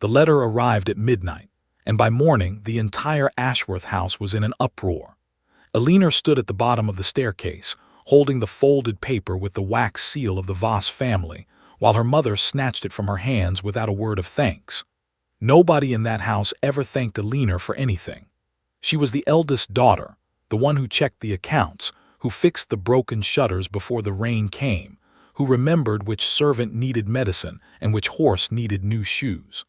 The letter arrived at midnight, and by morning the entire Ashworth house was in an uproar. Alina stood at the bottom of the staircase, holding the folded paper with the wax seal of the Voss family, while her mother snatched it from her hands without a word of thanks. Nobody in that house ever thanked Alina for anything. She was the eldest daughter, the one who checked the accounts, who fixed the broken shutters before the rain came, who remembered which servant needed medicine and which horse needed new shoes.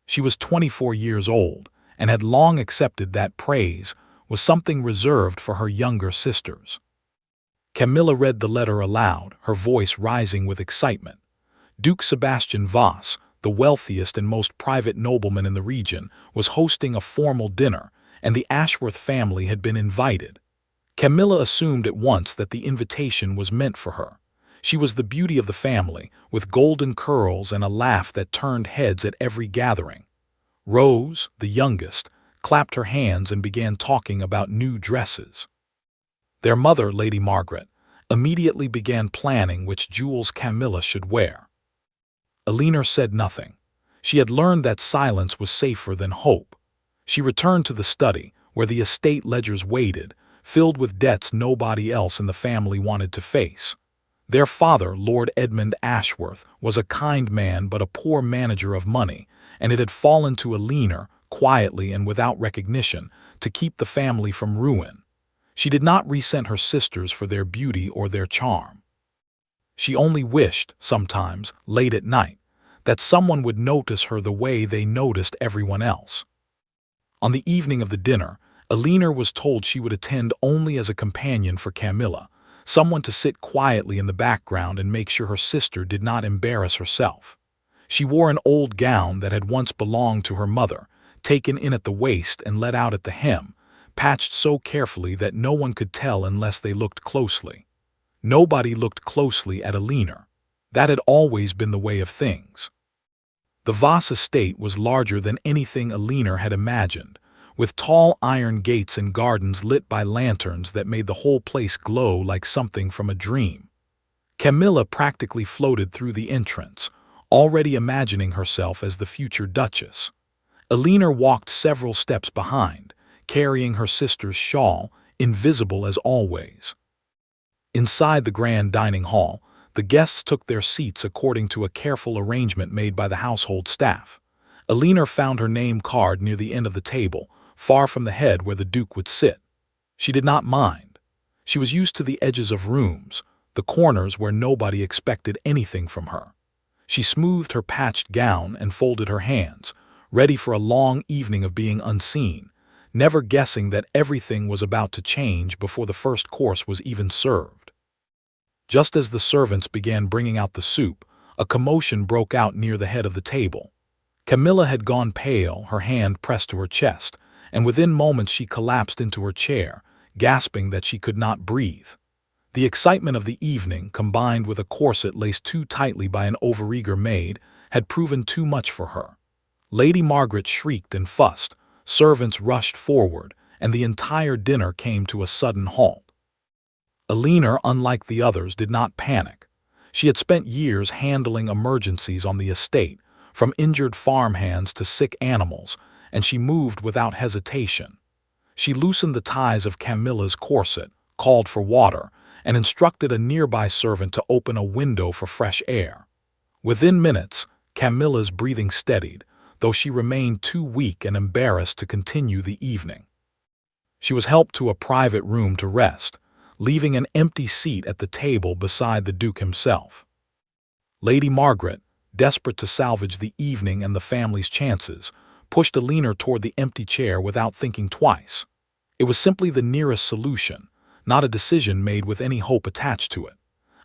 She was 24 years old and had long accepted that praise was something reserved for her younger sisters. Camilla read the letter aloud, her voice rising with excitement. Duke Sebastian Voss, the wealthiest and most private nobleman in the region, was hosting a formal dinner, and the Ashworth family had been invited. Camilla assumed at once that the invitation was meant for her. She was the beauty of the family, with golden curls and a laugh that turned heads at every gathering. Rose, the youngest, clapped her hands and began talking about new dresses. Their mother, Lady Margaret, immediately began planning which jewels Camilla should wear. Alina said nothing. She had learned that silence was safer than hope. She returned to the study, where the estate ledgers waited, filled with debts nobody else in the family wanted to face. Their father, Lord Edmund Ashworth, was a kind man but a poor manager of money, and it had fallen to Alina, quietly and without recognition, to keep the family from ruin. She did not resent her sisters for their beauty or their charm. She only wished, sometimes, late at night, that someone would notice her the way they noticed everyone else. On the evening of the dinner, Alina was told she would attend only as a companion for Camilla, someone to sit quietly in the background and make sure her sister did not embarrass herself. She wore an old gown that had once belonged to her mother, taken in at the waist and let out at the hem, patched so carefully that no one could tell unless they looked closely. Nobody looked closely at Alina. That had always been the way of things. The Voss estate was larger than anything Alina had imagined, with tall iron gates and gardens lit by lanterns that made the whole place glow like something from a dream. Camilla practically floated through the entrance, already imagining herself as the future duchess. Alina walked several steps behind, carrying her sister's shawl, invisible as always. Inside the grand dining hall, the guests took their seats according to a careful arrangement made by the household staff. Alina found her name card near the end of the table, far from the head where the Duke would sit. She did not mind. She was used to the edges of rooms, the corners where nobody expected anything from her. She smoothed her patched gown and folded her hands, ready for a long evening of being unseen, never guessing that everything was about to change before the first course was even served. Just as the servants began bringing out the soup, a commotion broke out near the head of the table. Camilla had gone pale, her hand pressed to her chest, and within moments she collapsed into her chair, gasping that she could not breathe. The excitement of the evening, combined with a corset laced too tightly by an overeager maid, had proven too much for her. Lady Margaret shrieked and fussed, servants rushed forward, and the entire dinner came to a sudden halt. Alina, unlike the others, did not panic. She had spent years handling emergencies on the estate, from injured farmhands to sick animals, and she moved without hesitation. She loosened the ties of Camilla's corset, called for water, and instructed a nearby servant to open a window for fresh air. Within minutes, Camilla's breathing steadied, though she remained too weak and embarrassed to continue the evening. She was helped to a private room to rest, leaving an empty seat at the table beside the Duke himself. Lady Margaret, desperate to salvage the evening and the family's chances, pushed Alina toward the empty chair without thinking twice. It was simply the nearest solution, not a decision made with any hope attached to it.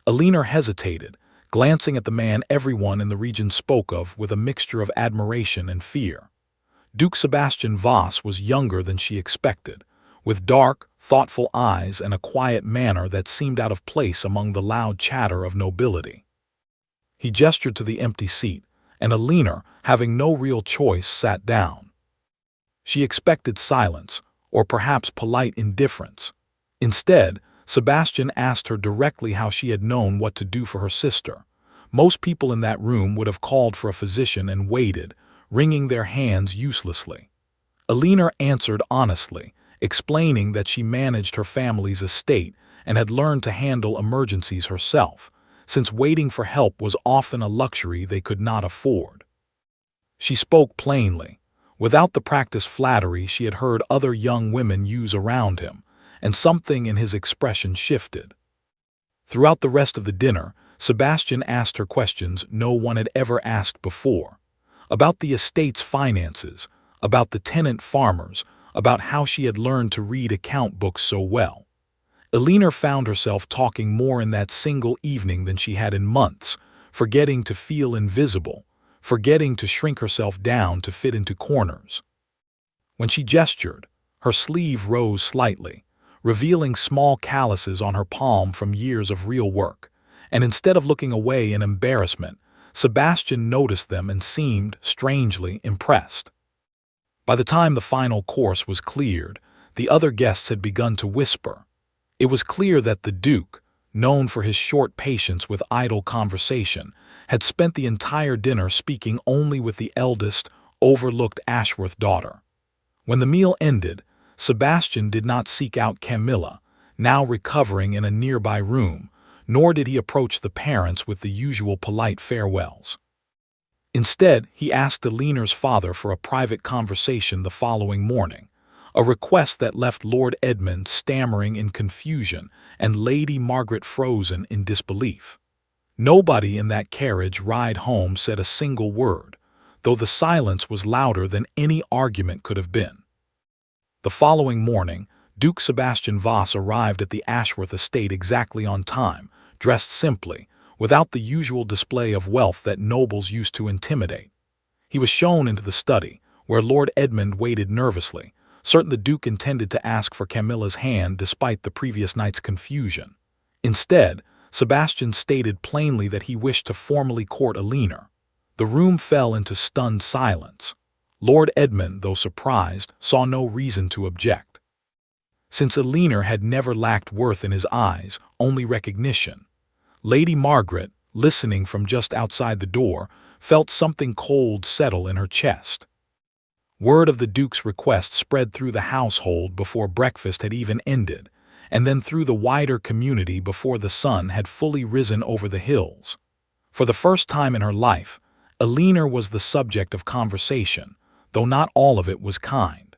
Alina hesitated, glancing at the man everyone in the region spoke of with a mixture of admiration and fear. Duke Sebastian Voss was younger than she expected, with dark, thoughtful eyes and a quiet manner that seemed out of place among the loud chatter of nobility. He gestured to the empty seat, and Alina, having no real choice, sat down. She expected silence, or perhaps polite indifference. Instead, Sebastian asked her directly how she had known what to do for her sister. Most people in that room would have called for a physician and waited, wringing their hands uselessly. Alina answered honestly, explaining that she managed her family's estate and had learned to handle emergencies herself, since waiting for help was often a luxury they could not afford. She spoke plainly, without the practiced flattery she had heard other young women use around him, and something in his expression shifted. Throughout the rest of the dinner, Sebastian asked her questions no one had ever asked before, about the estate's finances, about the tenant farmers, about how she had learned to read account books so well. Alina found herself talking more in that single evening than she had in months, forgetting to feel invisible, forgetting to shrink herself down to fit into corners. When she gestured, her sleeve rose slightly, revealing small calluses on her palm from years of real work, and instead of looking away in embarrassment, Sebastian noticed them and seemed strangely impressed. By the time the final course was cleared, the other guests had begun to whisper. It was clear that the Duke, known for his short patience with idle conversation, had spent the entire dinner speaking only with the eldest, overlooked Ashworth daughter. When the meal ended, Sebastian did not seek out Camilla, now recovering in a nearby room, nor did he approach the parents with the usual polite farewells. Instead, he asked Alina's father for a private conversation the following morning, a request that left Lord Edmund stammering in confusion and Lady Margaret frozen in disbelief. Nobody in that carriage ride home said a single word, though the silence was louder than any argument could have been. The following morning, Duke Sebastian Voss arrived at the Ashworth estate exactly on time, dressed simply, without the usual display of wealth that nobles used to intimidate. He was shown into the study, where Lord Edmund waited nervously, certain the Duke intended to ask for Camilla's hand despite the previous night's confusion. Instead, Sebastian stated plainly that he wished to formally court Alina. The room fell into stunned silence. Lord Edmund, though surprised, saw no reason to object. Since Alina had never lacked worth in his eyes, only recognition, Lady Margaret, listening from just outside the door, felt something cold settle in her chest. Word of the Duke's request spread through the household before breakfast had even ended, and then through the wider community before the sun had fully risen over the hills. For the first time in her life, Alina was the subject of conversation, though not all of it was kind.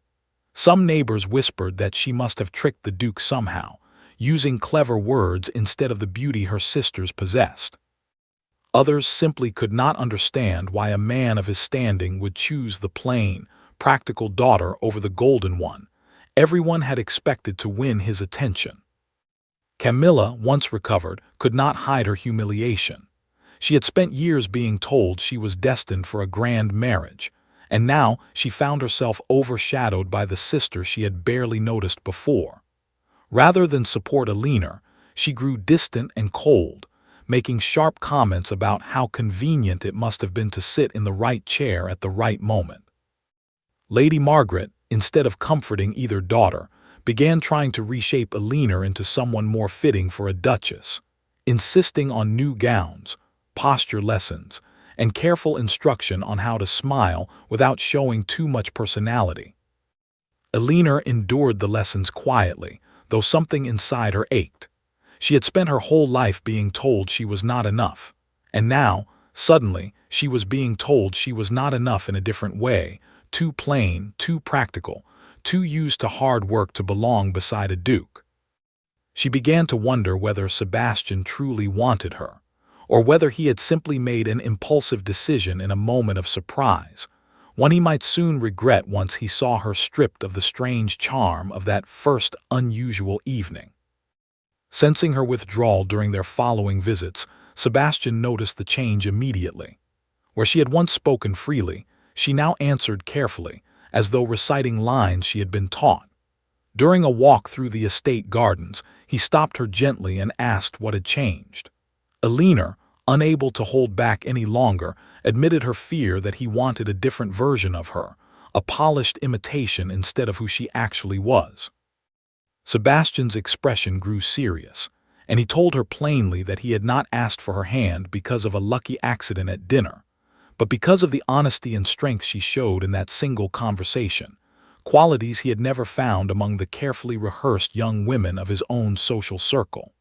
Some neighbors whispered that she must have tricked the Duke somehow, using clever words instead of the beauty her sisters possessed. Others simply could not understand why a man of his standing would choose the plain, practical daughter over the golden one. Everyone had expected to win his attention. Camilla, once recovered, could not hide her humiliation. She had spent years being told she was destined for a grand marriage, and now she found herself overshadowed by the sister she had barely noticed before. Rather than support Alina, she grew distant and cold, making sharp comments about how convenient it must have been to sit in the right chair at the right moment. Lady Margaret, instead of comforting either daughter, began trying to reshape Alina into someone more fitting for a duchess, insisting on new gowns, posture lessons, and careful instruction on how to smile without showing too much personality. Alina endured the lessons quietly, though something inside her ached. She had spent her whole life being told she was not enough, and now, suddenly, she was being told she was not enough in a different way, too plain, too practical, too used to hard work to belong beside a duke. She began to wonder whether Sebastian truly wanted her, or whether he had simply made an impulsive decision in a moment of surprise, one he might soon regret once he saw her stripped of the strange charm of that first unusual evening. Sensing her withdrawal during their following visits, Sebastian noticed the change immediately. Where she had once spoken freely, she now answered carefully, as though reciting lines she had been taught. During a walk through the estate gardens, he stopped her gently and asked what had changed. Alina, unable to hold back any longer, admitted her fear that he wanted a different version of her, a polished imitation instead of who she actually was. Sebastian's expression grew serious, and he told her plainly that he had not asked for her hand because of a lucky accident at dinner, but because of the honesty and strength she showed in that single conversation, qualities he had never found among the carefully rehearsed young women of his own social circle.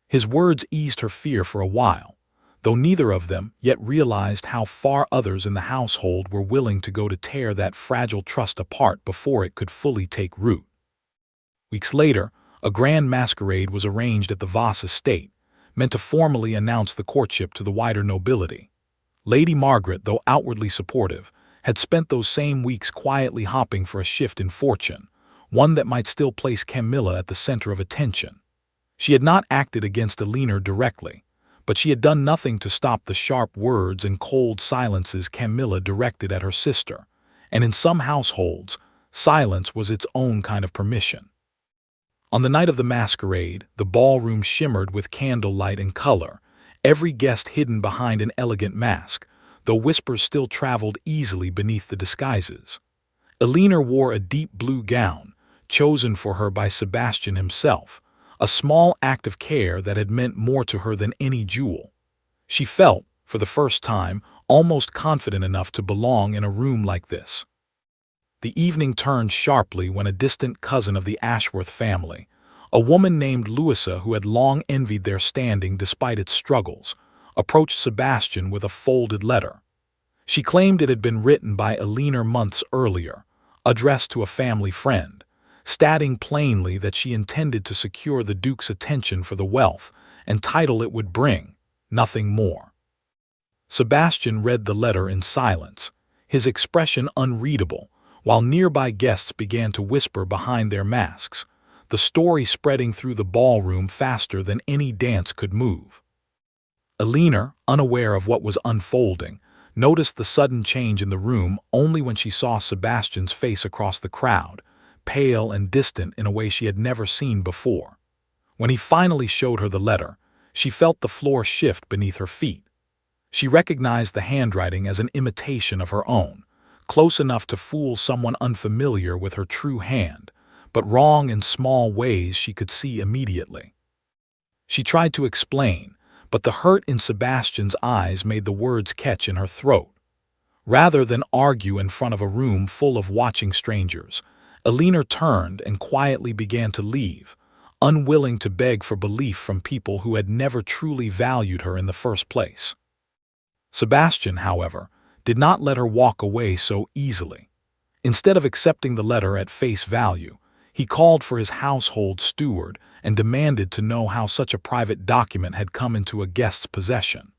His words eased her fear for a while, though neither of them yet realized how far others in the household were willing to go to tear that fragile trust apart before it could fully take root. Weeks later, a grand masquerade was arranged at the Voss estate, meant to formally announce the courtship to the wider nobility. Lady Margaret, though outwardly supportive, had spent those same weeks quietly hoping for a shift in fortune, one that might still place Camilla at the center of attention. She had not acted against Elinor directly, but she had done nothing to stop the sharp words and cold silences Camilla directed at her sister, and in some households, silence was its own kind of permission. On the night of the masquerade, the ballroom shimmered with candlelight and color, every guest hidden behind an elegant mask, though whispers still traveled easily beneath the disguises. Elinor wore a deep blue gown, chosen for her by Sebastian himself, a small act of care that had meant more to her than any jewel. She felt, for the first time, almost confident enough to belong in a room like this. The evening turned sharply when a distant cousin of the Ashworth family, a woman named Louisa who had long envied their standing despite its struggles, approached Sebastian with a folded letter. She claimed it had been written by Elinor months earlier, addressed to a family friend, stating plainly that she intended to secure the Duke's attention for the wealth and title it would bring, nothing more. Sebastian read the letter in silence, his expression unreadable, while nearby guests began to whisper behind their masks, the story spreading through the ballroom faster than any dance could move. Elinor, unaware of what was unfolding, noticed the sudden change in the room only when she saw Sebastian's face across the crowd, pale and distant in a way she had never seen before. When he finally showed her the letter, she felt the floor shift beneath her feet. She recognized the handwriting as an imitation of her own, close enough to fool someone unfamiliar with her true hand, but wrong in small ways she could see immediately. She tried to explain, but the hurt in Sebastian's eyes made the words catch in her throat. Rather than argue in front of a room full of watching strangers, Elinor turned and quietly began to leave, unwilling to beg for belief from people who had never truly valued her in the first place. Sebastian, however, did not let her walk away so easily. Instead of accepting the letter at face value, he called for his household steward and demanded to know how such a private document had come into a guest's possession.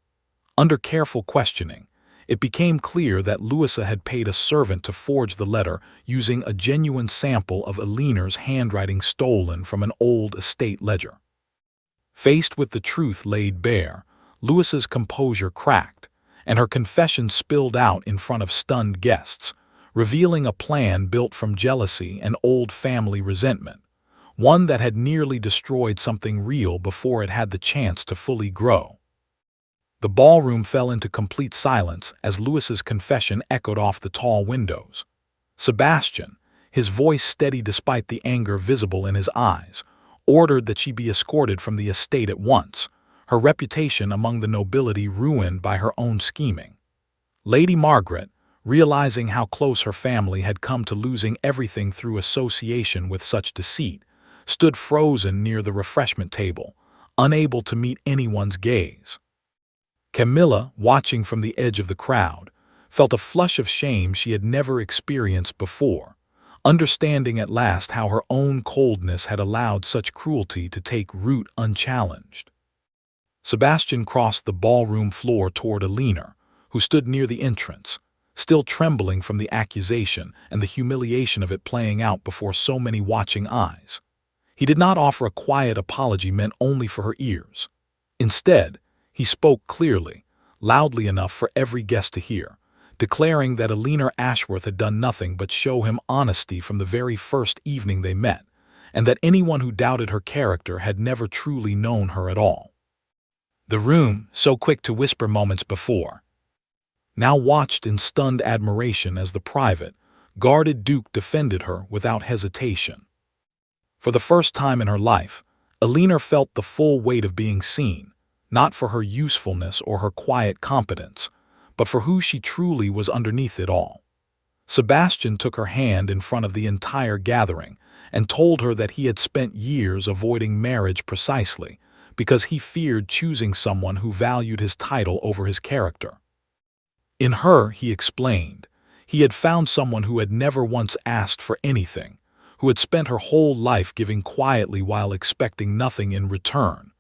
Under careful questioning, it became clear that Louisa had paid a servant to forge the letter using a genuine sample of Elinor's handwriting stolen from an old estate ledger. Faced with the truth laid bare, Louisa's composure cracked, and her confession spilled out in front of stunned guests, revealing a plan built from jealousy and old family resentment, one that had nearly destroyed something real before it had the chance to fully grow. The ballroom fell into complete silence as Louisa's confession echoed off the tall windows. Sebastian, his voice steady despite the anger visible in his eyes, ordered that she be escorted from the estate at once, her reputation among the nobility ruined by her own scheming. Lady Margaret, realizing how close her family had come to losing everything through association with such deceit, stood frozen near the refreshment table, unable to meet anyone's gaze. Camilla, watching from the edge of the crowd, felt a flush of shame she had never experienced before, understanding at last how her own coldness had allowed such cruelty to take root unchallenged. Sebastian crossed the ballroom floor toward Elinor, who stood near the entrance, still trembling from the accusation and the humiliation of it playing out before so many watching eyes. He did not offer a quiet apology meant only for her ears. Instead, he spoke clearly, loudly enough for every guest to hear, declaring that Elinor Ashworth had done nothing but show him honesty from the very first evening they met, and that anyone who doubted her character had never truly known her at all. The room, so quick to whisper moments before, now watched in stunned admiration as the private, guarded Duke defended her without hesitation. For the first time in her life, Elinor felt the full weight of being seen, not for her usefulness or her quiet competence, but for who she truly was underneath it all. Sebastian took her hand in front of the entire gathering and told her that he had spent years avoiding marriage precisely because he feared choosing someone who valued his title over his character. In her, he explained, he had found someone who had never once asked for anything, who had spent her whole life giving quietly while expecting nothing in return,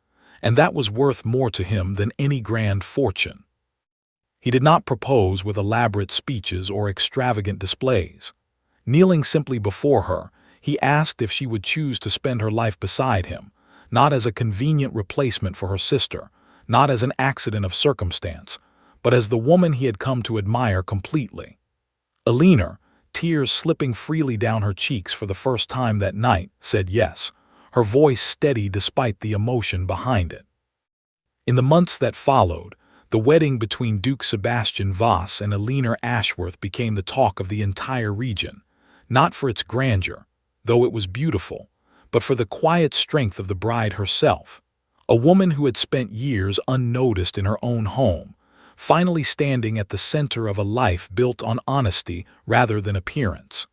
and that was worth more to him than any grand fortune. He did not propose with elaborate speeches or extravagant displays. Kneeling simply before her, he asked if she would choose to spend her life beside him, not as a convenient replacement for her sister, not as an accident of circumstance, but as the woman he had come to admire completely. Elinor, tears slipping freely down her cheeks for the first time that night, said yes, her voice steady despite the emotion behind it. In the months that followed, the wedding between Duke Sebastian Voss and Elinor Ashworth became the talk of the entire region, not for its grandeur, though it was beautiful, but for the quiet strength of the bride herself, a woman who had spent years unnoticed in her own home, finally standing at the center of a life built on honesty rather than appearance.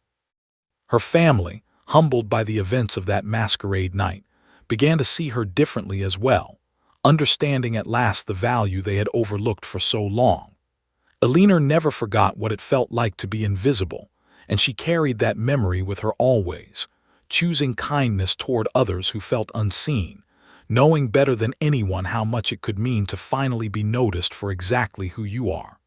Her family, humbled by the events of that masquerade night, began to see her differently as well, understanding at last the value they had overlooked for so long. Elinor never forgot what it felt like to be invisible, and she carried that memory with her always, choosing kindness toward others who felt unseen, knowing better than anyone how much it could mean to finally be noticed for exactly who you are.